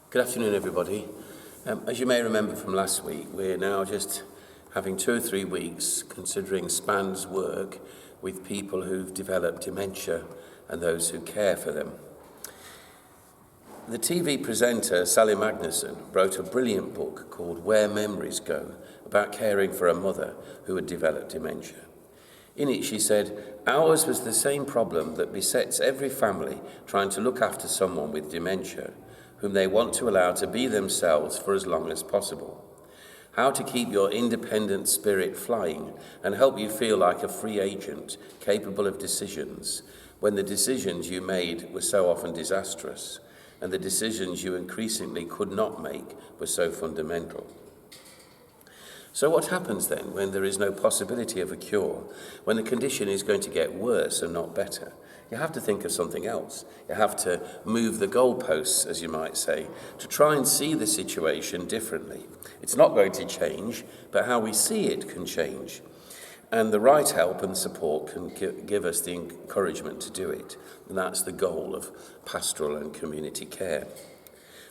Good afternoon, everybody. As you may remember from last week, we're now just having 2 or 3 weeks considering SPAN's work with people who've developed dementia and those who care for them. The TV presenter Sally Magnuson wrote a brilliant book called Where Memories Go about caring for a mother who had developed dementia. In it, she said, "Ours was the same problem that besets every family trying to look after someone with dementia, whom they want to allow to be themselves for as long as possible. How to keep your independent spirit flying and help you feel like a free agent, capable of decisions, when the decisions you made were so often disastrous, and the decisions you increasingly could not make were so fundamental." So what happens then when there is no possibility of a cure, when the condition is going to get worse and not better? You have to think of something else. You have to move the goalposts, as you might say, to try and see the situation differently. It's not going to change, but how we see it can change. And the right help and support can give us the encouragement to do it. And that's the goal of pastoral and community care.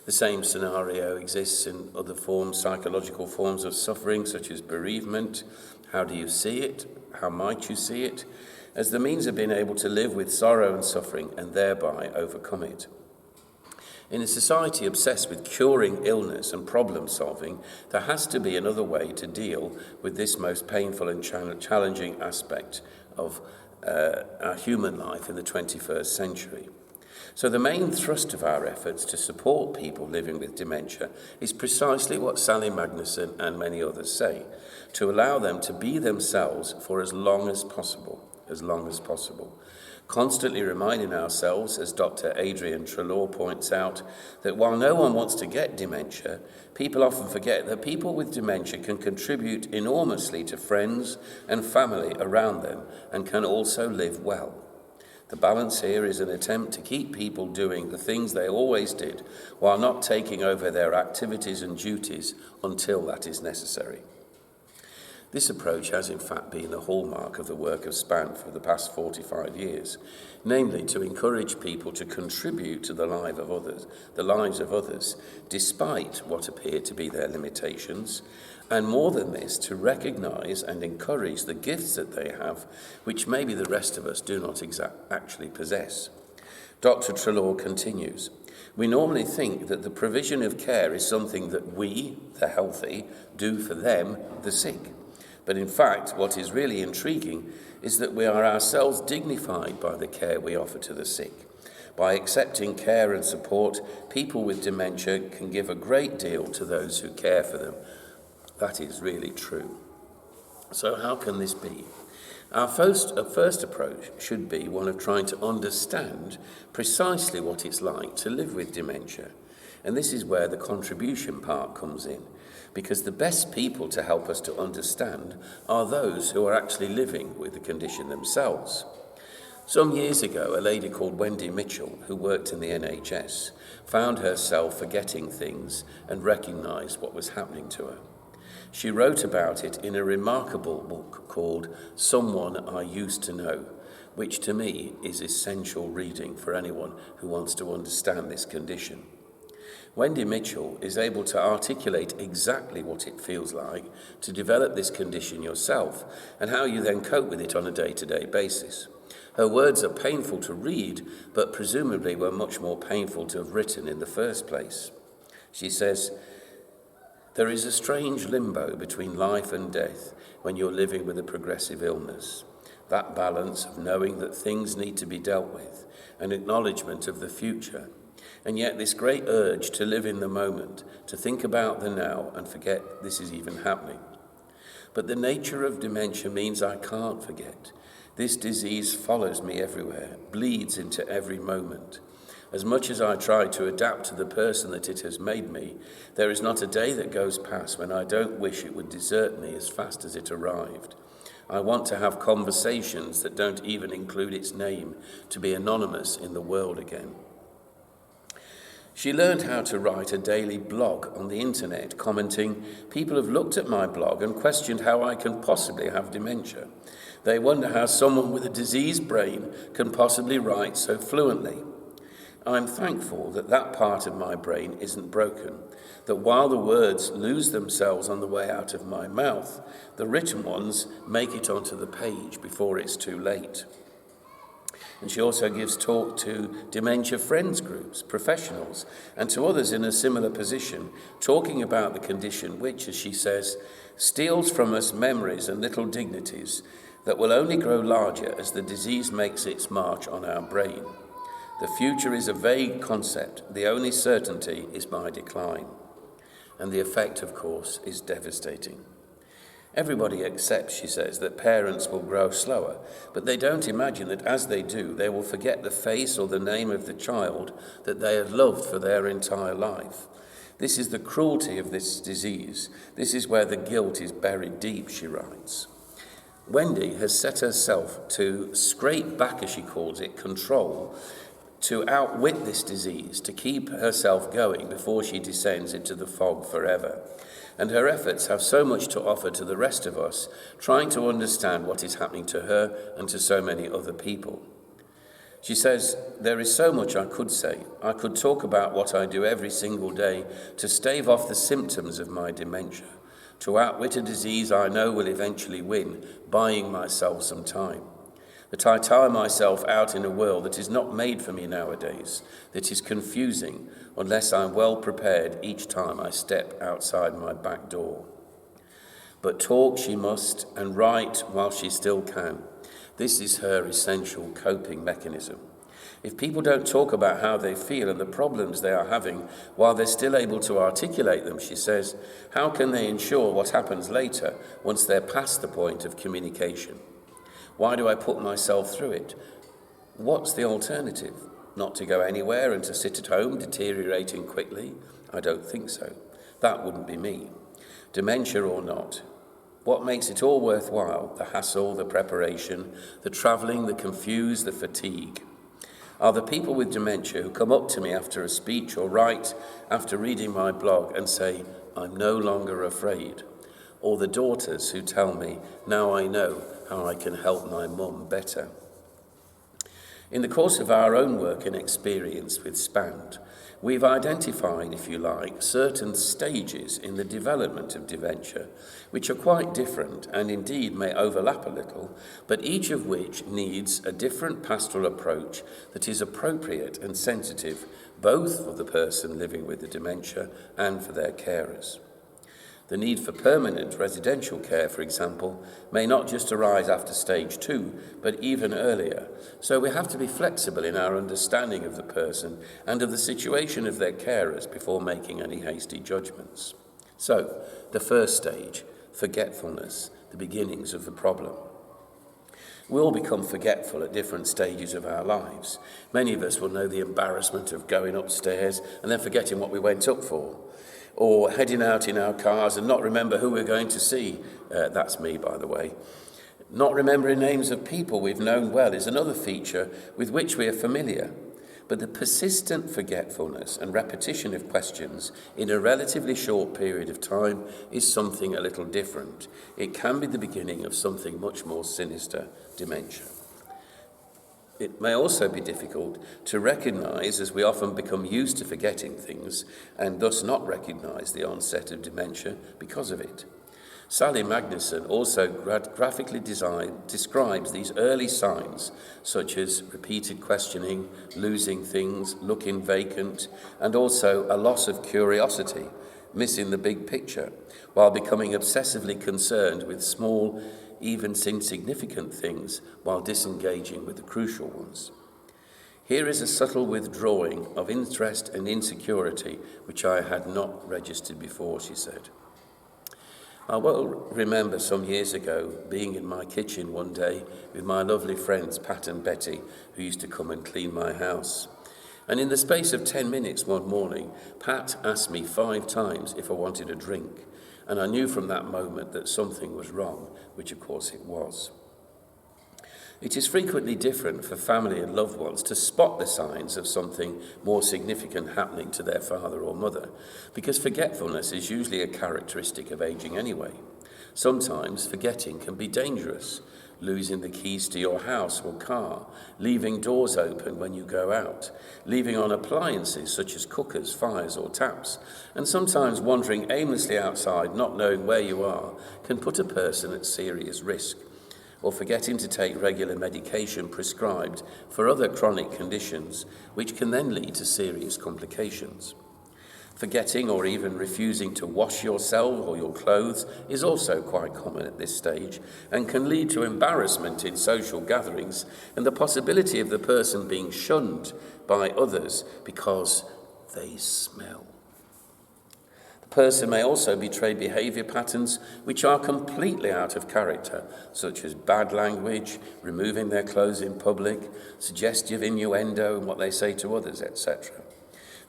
The same scenario exists in other forms, psychological forms of suffering, such as bereavement. How do you see it? How might you see it? As the means of being able to live with sorrow and suffering and thereby overcome it. In a society obsessed with curing illness and problem solving, there has to be another way to deal with this most painful and challenging aspect of our human life in the 21st century. So the main thrust of our efforts to support people living with dementia is precisely what Sally Magnuson and many others say, to allow them to be themselves for as long as possible, constantly reminding ourselves, as Dr. Adrian Treloar points out, that while no one wants to get dementia, people often forget that people with dementia can contribute enormously to friends and family around them and can also live well. The balance here is an attempt to keep people doing the things they always did while not taking over their activities and duties until that is necessary. This approach has in fact been the hallmark of the work of SPAN for the past 45 years, namely to encourage people to contribute to the lives of others, despite what appear to be their limitations, and more than this, to recognise and encourage the gifts that they have, which maybe the rest of us do not actually possess. Dr. Treloar continues, "We normally think that the provision of care is something that we, the healthy, do for them, the sick. But in fact, what is really intriguing is that we are ourselves dignified by the care we offer to the sick. By accepting care and support, people with dementia can give a great deal to those who care for them." That is really true. So how can this be? Our first approach should be one of trying to understand precisely what it's like to live with dementia. And this is where the contribution part comes in, because the best people to help us to understand are those who are actually living with the condition themselves. Some years ago, a lady called Wendy Mitchell, who worked in the NHS, found herself forgetting things and recognised what was happening to her. She wrote about it in a remarkable book called Someone I Used to Know, which to me is essential reading for anyone who wants to understand this condition. Wendy Mitchell is able to articulate exactly what it feels like to develop this condition yourself and how you then cope with it on a day-to-day basis. Her words are painful to read, but presumably were much more painful to have written in the first place. She says, "There is a strange limbo between life and death when you're living with a progressive illness. That balance of knowing that things need to be dealt with, an acknowledgement of the future, and yet this great urge to live in the moment, to think about the now and forget this is even happening. But the nature of dementia means I can't forget. This disease follows me everywhere, bleeds into every moment. As much as I try to adapt to the person that it has made me, there is not a day that goes past when I don't wish it would desert me as fast as it arrived. I want to have conversations that don't even include its name, to be anonymous in the world again." She learned how to write a daily blog on the internet, commenting, "People have looked at my blog and questioned how I can possibly have dementia. They wonder how someone with a diseased brain can possibly write so fluently. I'm thankful that that part of my brain isn't broken, that while the words lose themselves on the way out of my mouth, the written ones make it onto the page before it's too late. And she also gives talk to dementia friends groups, professionals, and to others in a similar position, talking about the condition which, as she says, steals from us memories and little dignities that will only grow larger as the disease makes its march on our brain. The future is a vague concept. The only certainty is my decline. And the effect, of course, is devastating. Everybody accepts, she says, that parents will grow slower, but they don't imagine that as they do, they will forget the face or the name of the child that they have loved for their entire life. This is the cruelty of this disease. This is where the guilt is buried deep, she writes. Wendy has set herself to scrape back, as she calls it, control, to outwit this disease, to keep herself going before she descends into the fog forever. And her efforts have so much to offer to the rest of us, trying to understand what is happening to her and to so many other people. She says, there is so much I could say. I could talk about what I do every single day to stave off the symptoms of my dementia, to outwit a disease I know will eventually win, buying myself some time. That I tire myself out in a world that is not made for me nowadays, that is confusing unless I'm well prepared each time I step outside my back door. But talk she must, and write while she still can. This is her essential coping mechanism. If people don't talk about how they feel and the problems they are having while they're still able to articulate them, she says, how can they ensure what happens later once they're past the point of communication? Why do I put myself through it? What's the alternative? Not to go anywhere and to sit at home deteriorating quickly? I don't think so. That wouldn't be me. Dementia or not. What makes it all worthwhile? The hassle, the preparation, the travelling, the confuse, the fatigue. Are the people with dementia who come up to me after a speech or write after reading my blog and say, I'm no longer afraid? Or the daughters who tell me, now I know how I can help my mum better. In the course of our own work and experience with SPAND, we've identified, if you like, certain stages in the development of dementia, which are quite different and indeed may overlap a little, but each of which needs a different pastoral approach that is appropriate and sensitive, both for the person living with the dementia and for their carers. The need for permanent residential care, for example, may not just arise after stage 2, but even earlier. So we have to be flexible in our understanding of the person and of the situation of their carers before making any hasty judgments. So, the first stage, forgetfulness, the beginnings of the problem. We all become forgetful at different stages of our lives. Many of us will know the embarrassment of going upstairs and then forgetting what we went up for, or heading out in our cars and not remember who we're going to see. That's me, by the way. Not remembering names of people we've known well is another feature with which we are familiar. But the persistent forgetfulness and repetition of questions in a relatively short period of time is something a little different. It can be the beginning of something much more sinister, dementia. It may also be difficult to recognise, as we often become used to forgetting things and thus not recognise the onset of dementia because of it. Sally Magnuson also graphically describes these early signs, such as repeated questioning, losing things, looking vacant, and also a loss of curiosity, missing the big picture, while becoming obsessively concerned with small, even insignificant things, while disengaging with the crucial ones. Here is a subtle withdrawing of interest and insecurity, which I had not registered before, she said. I well remember some years ago being in my kitchen one day with my lovely friends Pat and Betty, who used to come and clean my house. And in the space of 10 minutes one morning, Pat asked me 5 times if I wanted a drink. And I knew from that moment that something was wrong, which of course it was. It is frequently different for family and loved ones to spot the signs of something more significant happening to their father or mother, because forgetfulness is usually a characteristic of aging anyway. Sometimes forgetting can be dangerous, losing the keys to your house or car, leaving doors open when you go out, leaving on appliances such as cookers, fires or taps, and sometimes wandering aimlessly outside, not knowing where you are, can put a person at serious risk. Or forgetting to take regular medication prescribed for other chronic conditions, which can then lead to serious complications. Forgetting or even refusing to wash yourself or your clothes is also quite common at this stage and can lead to embarrassment in social gatherings and the possibility of the person being shunned by others because they smell. The person may also betray behaviour patterns which are completely out of character, such as bad language, removing their clothes in public, suggestive innuendo in what they say to others, etc.,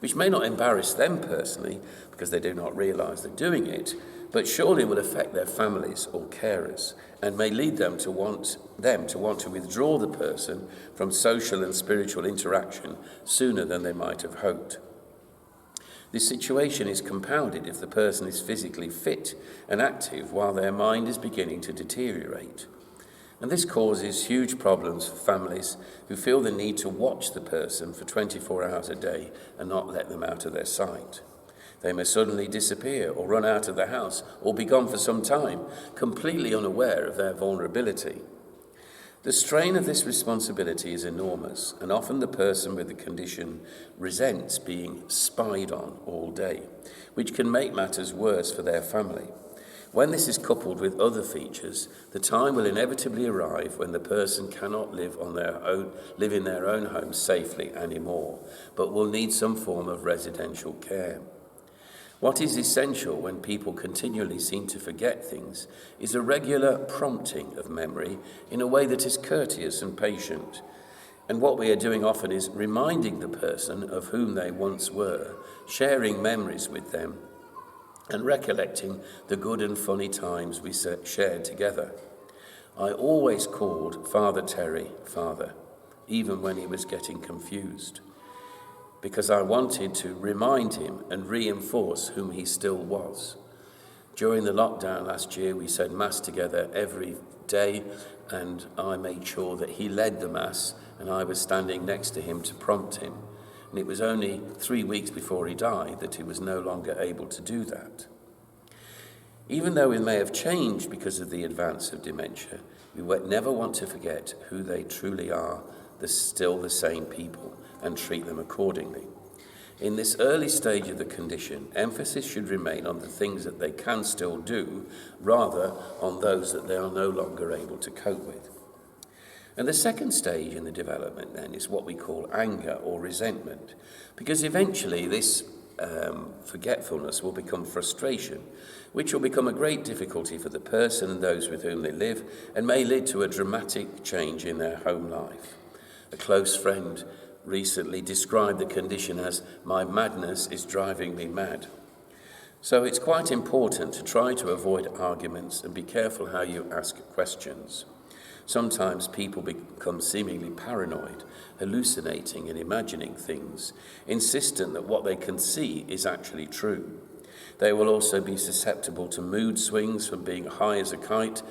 which may not embarrass them personally because they do not realise they're doing it, but surely will affect their families or carers and may lead them to want to withdraw the person from social and spiritual interaction sooner than they might have hoped. This situation is compounded if the person is physically fit and active while their mind is beginning to deteriorate. And this causes huge problems for families who feel the need to watch the person for 24 hours a day and not let them out of their sight. They may suddenly disappear or run out of the house or be gone for some time, completely unaware of their vulnerability. The strain of this responsibility is enormous, and often the person with the condition resents being spied on all day, which can make matters worse for their family. When this is coupled with other features, the time will inevitably arrive when the person cannot live in their own home safely anymore, but will need some form of residential care. What is essential when people continually seem to forget things is a regular prompting of memory in a way that is courteous and patient. And what we are doing often is reminding the person of whom they once were, sharing memories with them, and recollecting the good and funny times we shared together. I always called Father Terry Father, even when he was getting confused, because I wanted to remind him and reinforce whom he still was. During the lockdown last year, we said Mass together every day, and I made sure that he led the Mass, and I was standing next to him to prompt him. And it was only 3 weeks before he died that he was no longer able to do that. Even though we may have changed because of the advance of dementia, we never want to forget who they truly are, they're still the same people, and treat them accordingly. In this early stage of the condition, emphasis should remain on the things that they can still do, rather on those that they are no longer able to cope with. And the second stage in the development then is what we call anger or resentment, because eventually this forgetfulness will become frustration, which will become a great difficulty for the person and those with whom they live, and may lead to a dramatic change in their home life. A close friend recently described the condition as, "My madness is driving me mad." So it's quite important to try to avoid arguments and be careful how you ask questions. Sometimes people become seemingly paranoid, hallucinating and imagining things, insistent that what they can see is actually true. They will also be susceptible to mood swings from being high as a kite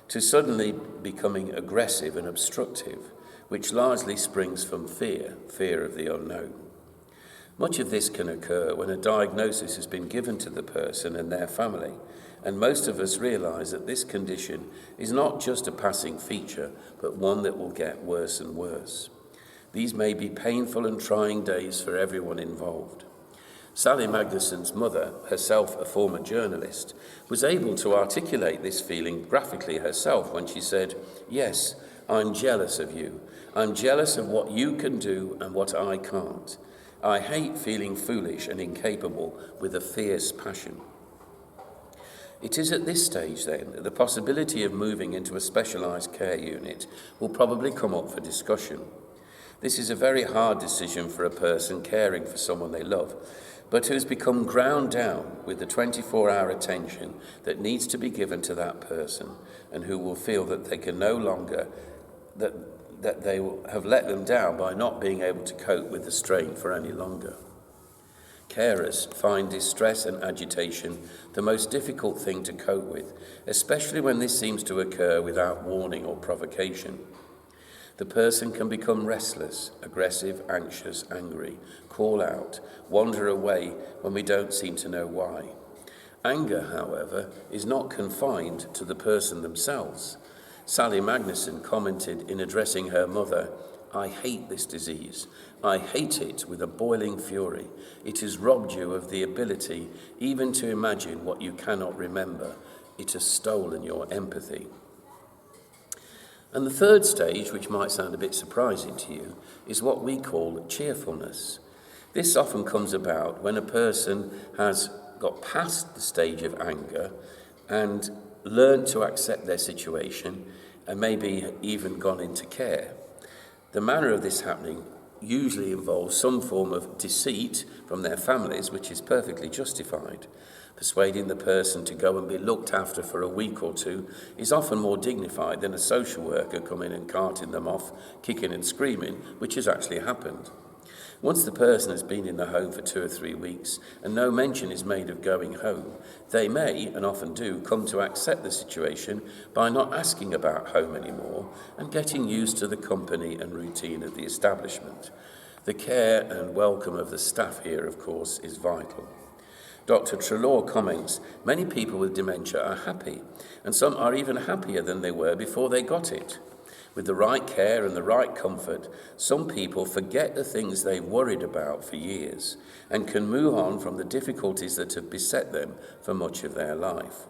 to suddenly becoming aggressive and obstructive, which largely springs from fear of the unknown. Much of this can occur when a diagnosis has been given to the person and their family, and most of us realise that this condition is not just a passing feature, but one that will get worse and worse. These may be painful and trying days for everyone involved. Sally Magnuson's mother, herself a former journalist, was able to articulate this feeling graphically herself when she said, "Yes, I'm jealous of you. I'm jealous of what you can do and what I can't. I hate feeling foolish and incapable with a fierce passion." It is at this stage, then, that the possibility of moving into a specialised care unit will probably come up for discussion. This is a very hard decision for a person caring for someone they love, but who has become ground down with the 24-hour attention that needs to be given to that person, and who will feel that they can no longer, that they have let them down by not being able to cope with the strain for any longer. carers find distress and agitation the most difficult thing to cope with, especially when this seems to occur without warning or provocation. The person can become restless, aggressive, anxious, angry, call out, wander away when we don't seem to know why. Anger, however, is not confined to the person themselves. Sally Magnuson commented in addressing her mother, "I hate this disease. I hate it with a boiling fury. It has robbed you of the ability even to imagine what you cannot remember. It has stolen your empathy." And the third stage, which might sound a bit surprising to you, is what we call cheerfulness. This often comes about when a person has got past the stage of anger and learned to accept their situation and maybe even gone into care. The manner of this happening usually involves some form of deceit from their families, which is perfectly justified. Persuading the person to go and be looked after for a week or two is often more dignified than a social worker coming and carting them off, kicking and screaming, which has actually happened. Once the person has been in the home for 2 or 3 weeks and no mention is made of going home, they may, and often do, come to accept the situation by not asking about home anymore and getting used to the company and routine of the establishment. The care and welcome of the staff here, of course, is vital. Dr. Treloar comments, "Many people with dementia are happy, and some are even happier than they were before they got it. With the right care and the right comfort, some people forget the things they've worried about for years and can move on from the difficulties that have beset them for much of their life."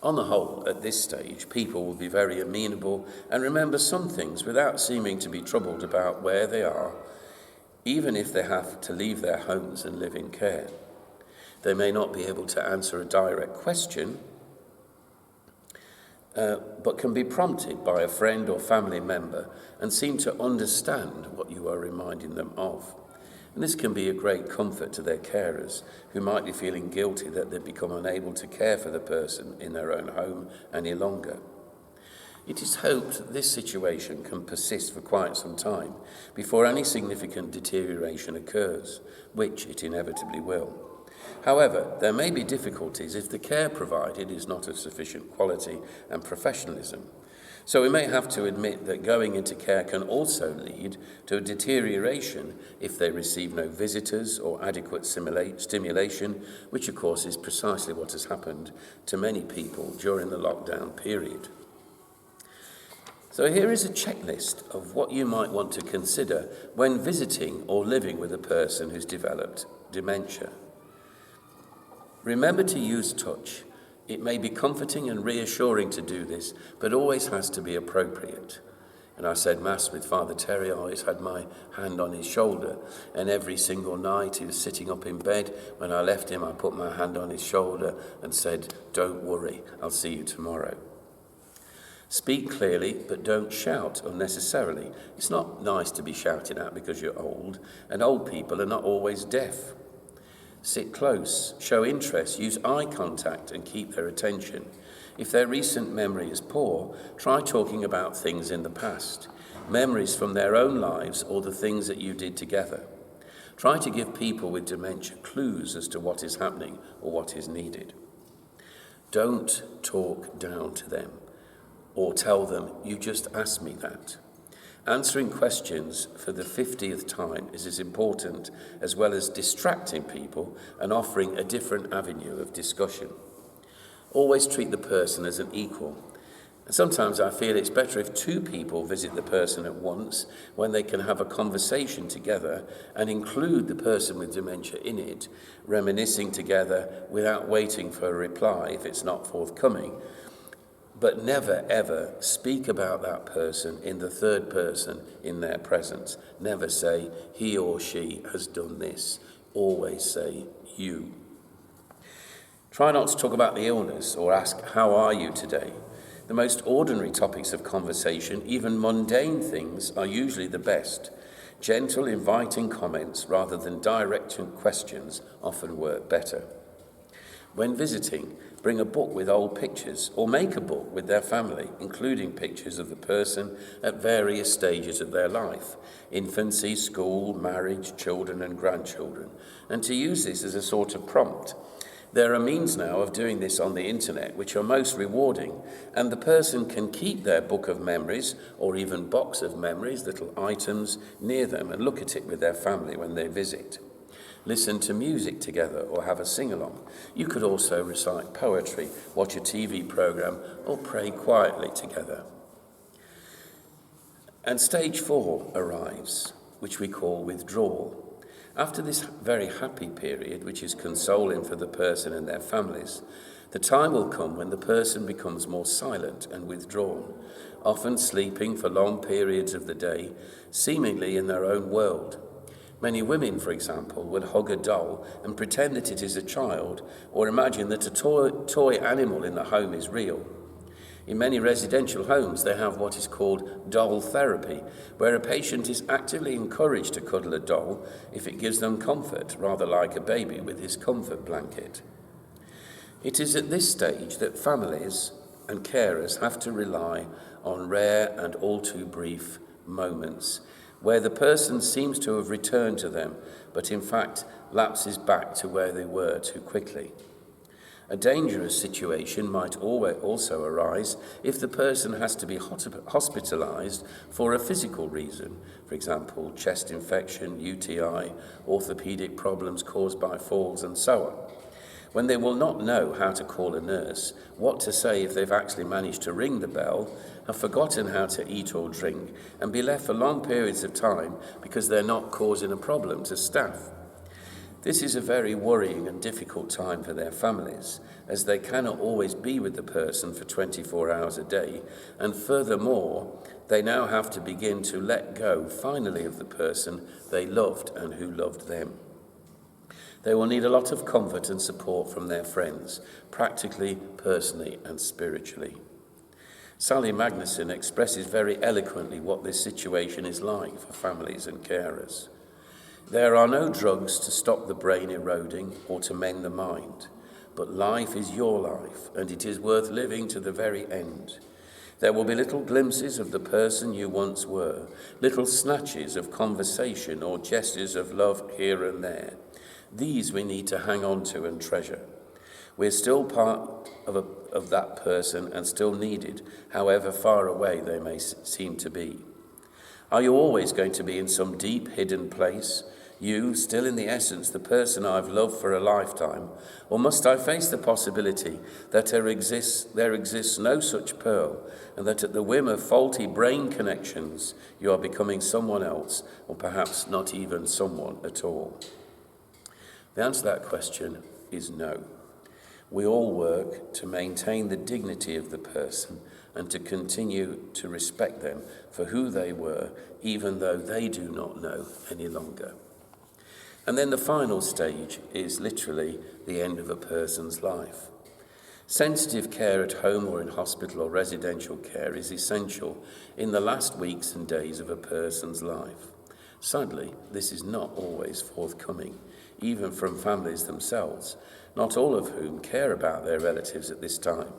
On the whole, at this stage, people will be very amenable and remember some things without seeming to be troubled about where they are, even if they have to leave their homes and live in care. They may not be able to answer a direct question, but can be prompted by a friend or family member and seem to understand what you are reminding them of. And this can be a great comfort to their carers, who might be feeling guilty that they've become unable to care for the person in their own home any longer. It is hoped that this situation can persist for quite some time before any significant deterioration occurs, which it inevitably will. However, there may be difficulties if the care provided is not of sufficient quality and professionalism. So we may have to admit that going into care can also lead to a deterioration if they receive no visitors or adequate stimulation, which of course is precisely what has happened to many people during the lockdown period. So here is a checklist of what you might want to consider when visiting or living with a person who's developed dementia. Remember to use touch. It may be comforting and reassuring to do this, but always has to be appropriate. And I said Mass with Father Terry, I always had my hand on his shoulder, and every single night he was sitting up in bed. When I left him, I put my hand on his shoulder and said, "Don't worry, I'll see you tomorrow." Speak clearly, but don't shout unnecessarily. It's not nice to be shouted at because you're old, and old people are not always deaf. Sit close, show interest, use eye contact and keep their attention. If their recent memory is poor, try talking about things in the past, memories from their own lives or the things that you did together. Try to give people with dementia clues as to what is happening or what is needed. Don't talk down to them or tell them, "You just asked me that." Answering questions for the 50th time is as important as well as distracting people and offering a different avenue of discussion. Always treat the person as an equal. And sometimes I feel it's better if 2 people visit the person at once when they can have a conversation together and include the person with dementia in it, reminiscing together without waiting for a reply if it's not forthcoming. But never, ever speak about that person in the third person in their presence. Never say, "He or she has done this." Always say, "You." Try not to talk about the illness or ask, "How are you today?" The most ordinary topics of conversation, even mundane things, are usually the best. Gentle, inviting comments rather than direct questions often work better. When visiting, bring a book with old pictures or make a book with their family, including pictures of the person at various stages of their life: infancy, school, marriage, children and grandchildren, and to use this as a sort of prompt. There are means now of doing this on the internet which are most rewarding, and the person can keep their book of memories or even box of memories, little items, near them and look at it with their family when they visit. Listen to music together or have a sing-along. You could also recite poetry, watch a TV program, or pray quietly together. And stage 4 arrives, which we call withdrawal. After this very happy period, which is consoling for the person and their families, the time will come when the person becomes more silent and withdrawn, often sleeping for long periods of the day, seemingly in their own world. Many women, for example, will hug a doll and pretend that it is a child, or imagine that a toy animal in the home is real. In many residential homes, they have what is called doll therapy, where a patient is actively encouraged to cuddle a doll if it gives them comfort, rather like a baby with his comfort blanket. It is at this stage that families and carers have to rely on rare and all too brief moments where the person seems to have returned to them, but in fact lapses back to where they were too quickly. A dangerous situation might also arise if the person has to be hospitalized for a physical reason, for example, chest infection, UTI, orthopedic problems caused by falls, and so on, when they will not know how to call a nurse, what to say if they've actually managed to ring the bell, have forgotten how to eat or drink, and be left for long periods of time because they're not causing a problem to staff. This is a very worrying and difficult time for their families, as they cannot always be with the person for 24 hours a day, and furthermore, they now have to begin to let go finally of the person they loved and who loved them. They will need a lot of comfort and support from their friends, practically, personally, and spiritually. Sally Magnuson expresses very eloquently what this situation is like for families and carers. There are no drugs to stop the brain eroding or to mend the mind, but life is your life, and it is worth living to the very end. There will be little glimpses of the person you once were, little snatches of conversation or gestures of love here and there. These we need to hang on to and treasure. We're still part of that person and still needed, however far away they may seem to be. Are you always going to be in some deep hidden place, you still in the essence the person I've loved for a lifetime, or must I face the possibility that there exists no such pearl, and that at the whim of faulty brain connections you are becoming someone else, or perhaps not even someone at all? The answer to that question is no. We all work to maintain the dignity of the person and to continue to respect them for who they were, even though they do not know any longer. And then the final stage is literally the end of a person's life. Sensitive care at home or in hospital or residential care is essential in the last weeks and days of a person's life. Sadly, this is not always forthcoming, even from families themselves, not all of whom care about their relatives at this time.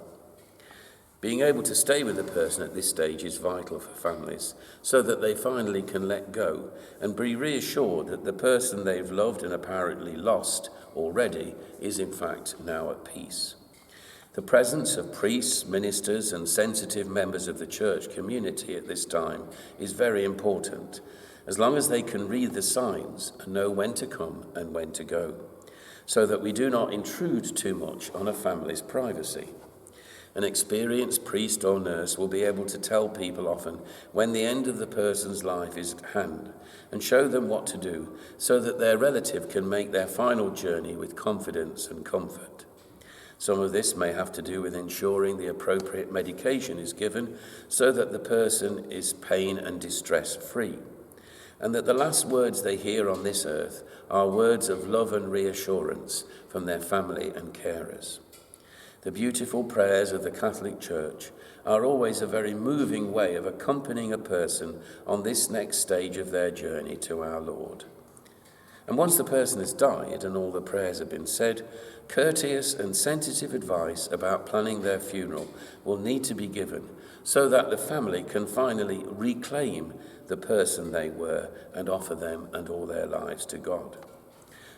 Being able to stay with a person at this stage is vital for families, so that they finally can let go and be reassured that the person they've loved and apparently lost already is in fact now at peace. The presence of priests, ministers, and sensitive members of the church community at this time is very important, as long as they can read the signs and know when to come and when to go, so that we do not intrude too much on a family's privacy. An experienced priest or nurse will be able to tell people often when the end of the person's life is at hand and show them what to do so that their relative can make their final journey with confidence and comfort. Some of this may have to do with ensuring the appropriate medication is given so that the person is pain and distress free, and that the last words they hear on this earth are words of love and reassurance from their family and carers. The beautiful prayers of the Catholic Church are always a very moving way of accompanying a person on this next stage of their journey to our Lord. And once the person has died and all the prayers have been said, courteous and sensitive advice about planning their funeral will need to be given so that the family can finally reclaim the person they were and offer them and all their lives to God.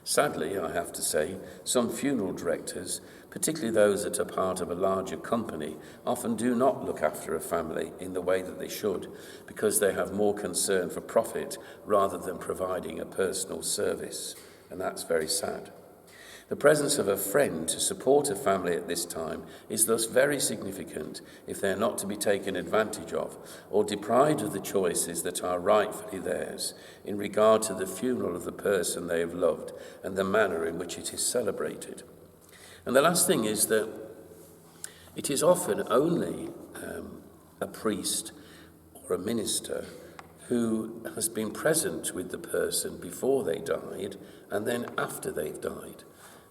Sadly, I have to say, some funeral directors, particularly those that are part of a larger company, often do not look after a family in the way that they should because they have more concern for profit rather than providing a personal service, and that's very sad. The presence of a friend to support a family at this time is thus very significant if they are not to be taken advantage of or deprived of the choices that are rightfully theirs in regard to the funeral of the person they have loved and the manner in which it is celebrated. And the last thing is that it is often only a priest or a minister who has been present with the person before they died and then after they've died.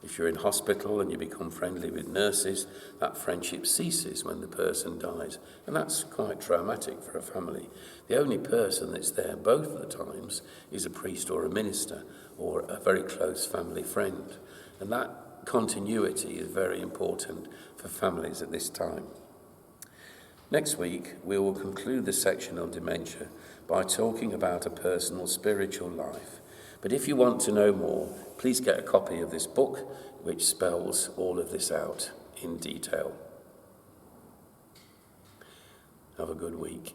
If you're in hospital and you become friendly with nurses, that friendship ceases when the person dies. And that's quite traumatic for a family. The only person that's there both of the times is a priest or a minister or a very close family friend. And that continuity is very important for families at this time. Next week, we will conclude the section on dementia by talking about a personal spiritual life. But if you want to know more, please get a copy of this book, which spells all of this out in detail. Have a good week.